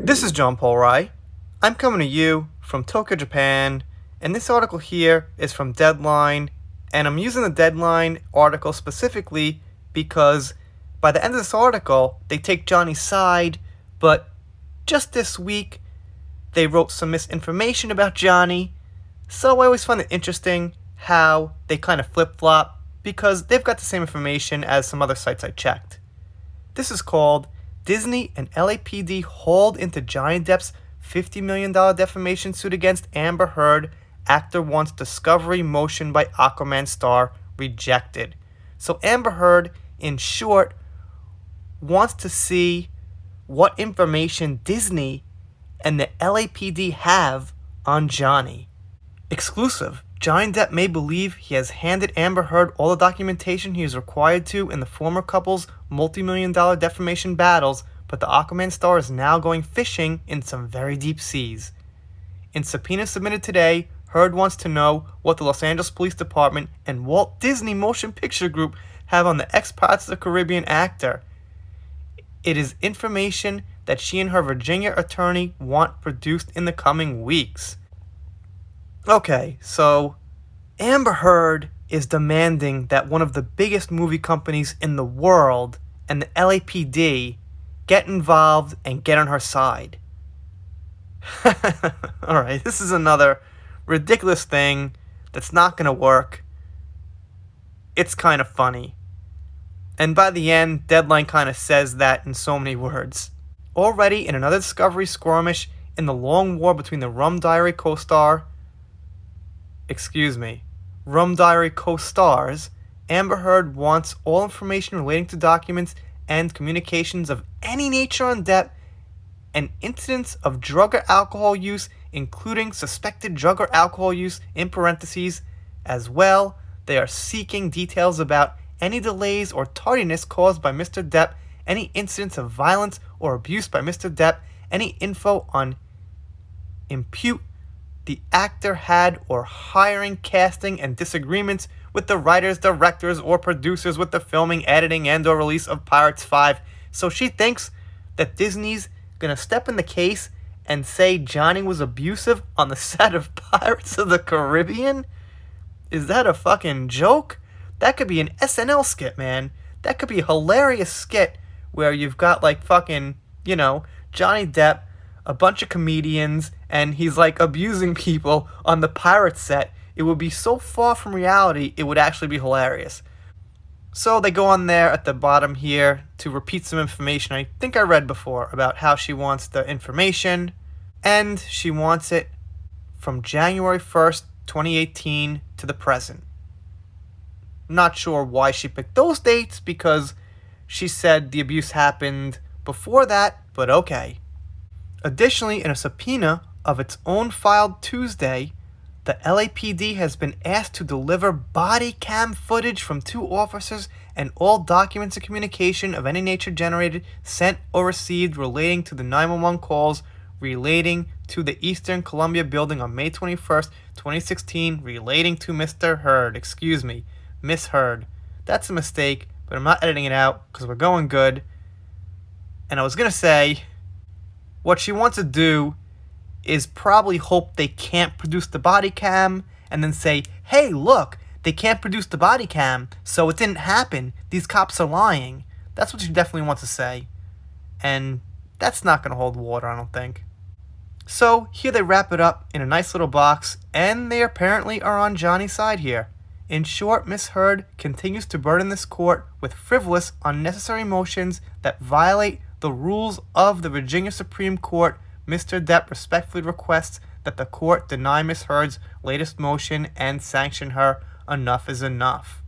This is John Paul Rai. I'm coming to you from Tokyo, Japan, and this article here is from Deadline, and I'm using the Deadline article specifically because by the end of this article, they take Johnny's side, but just this week, they wrote some misinformation about Johnny, so I always find it interesting how they kind of flip-flop because they've got the same information as some other sites I checked. This is called Disney and LAPD hauled into Johnny Depp's $50 million defamation suit against Amber Heard. Actor wants Discovery motion by Aquaman star rejected. So Amber Heard, in short, wants to see what information Disney and the LAPD have on Johnny. Exclusive. Johnny Depp may believe he has handed Amber Heard all the documentation he is required to in the former couple's multi-million-dollar defamation battles, but the Aquaman star is now going fishing in some very deep seas. In subpoenas submitted today, Heard wants to know what the Los Angeles Police Department and Walt Disney Motion Picture Group have on the ex-Pirates of the Caribbean actor. It is information that she and her Virginia attorney want produced in the coming weeks. Okay, so Amber Heard is demanding that one of the biggest movie companies in the world and the LAPD get involved and get on her side. Alright, this is another ridiculous thing that's not going to work. It's kind of funny. And by the end, Deadline kind of says that in so many words. Already in another Discovery skirmish in the long war between the Rum Diary co-stars, Amber Heard wants all information relating to documents and communications of any nature on Depp and incidents of drug or alcohol use, including suspected drug or alcohol use in parentheses. As well, they are seeking details about any delays or tardiness caused by Mr. Depp, any incidents of violence or abuse by Mr. Depp, any info on impute the actor had or hiring, casting, and disagreements with the writers, directors, or producers with the filming, editing, and or release of Pirates 5. So she thinks that Disney's gonna step in the case and say Johnny was abusive on the set of Pirates of the Caribbean? Is that a fucking joke? That could be an SNL skit, man. That could be a hilarious skit where you've got like fucking, Johnny Depp, a bunch of comedians, and he's like abusing people on the pirate set. It would be so far from reality, it would actually be hilarious. So they go on there at the bottom here to repeat some information I think I read before about how she wants the information, and she wants it from January 1st, 2018 to the present. Not sure why she picked those dates because she said the abuse happened before that, but okay. Additionally, in a subpoena of its own filed Tuesday, the LAPD has been asked to deliver body cam footage from 2 officers and all documents and communication of any nature generated, sent, or received relating to the 911 calls relating to the Eastern Columbia building on May 21st, 2016, relating to Miss Heard. That's a mistake, but I'm not editing it out because we're going good. And I was going to say, what she wants to do is probably hope they can't produce the body cam and then say, hey, look, they can't produce the body cam, so it didn't happen. These cops are lying. That's what she definitely wants to say. And that's not going to hold water, I don't think. So here they wrap it up in a nice little box, and they apparently are on Johnny's side here. In short, Miss Heard continues to burden this court with frivolous, unnecessary motions that violate the rules of the Virginia Supreme Court. Mr. Depp respectfully requests that the court deny Miss Heard's latest motion and sanction her. Enough is enough.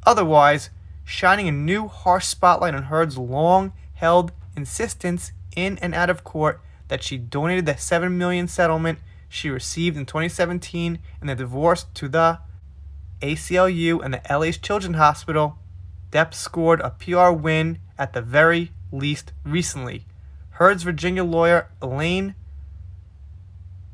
Otherwise, shining a new harsh spotlight on Heard's long-held insistence in and out of court that she donated the $7 million settlement she received in 2017 in the divorce to the ACLU and the LA's Children's Hospital. Depp scored a PR win at the very least recently. Heard's Virginia lawyer Elaine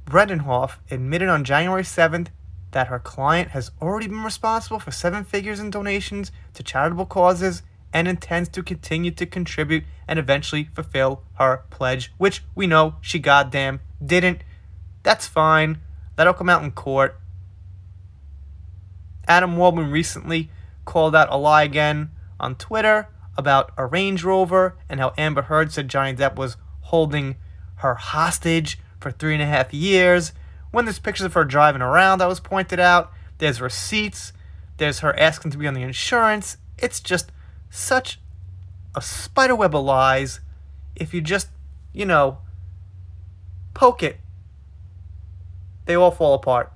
Bredenhoff admitted on January 7th that her client has already been responsible for 7 figures in donations to charitable causes and intends to continue to contribute and eventually fulfill her pledge, which we know she goddamn didn't. That's fine. That'll come out in court. Adam Waldman recently called out a lie again on Twitter about a Range Rover and how Amber Heard said Johnny Depp was holding her hostage for 3.5 years. When there's pictures of her driving around, that was pointed out. There's receipts. There's her asking to be on the insurance. It's just such a spiderweb of lies. If you just, poke it, they all fall apart.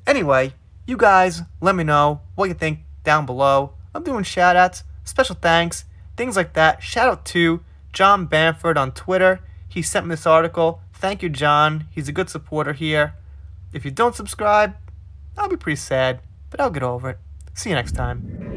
Anyway, you guys, let me know what you think down below. I'm doing shout-outs, special thanks, things like that. Shout out to John Bamford on Twitter. He sent me this article. Thank you, John. He's a good supporter here. If you don't subscribe, I'll be pretty sad, but I'll get over it. See you next time.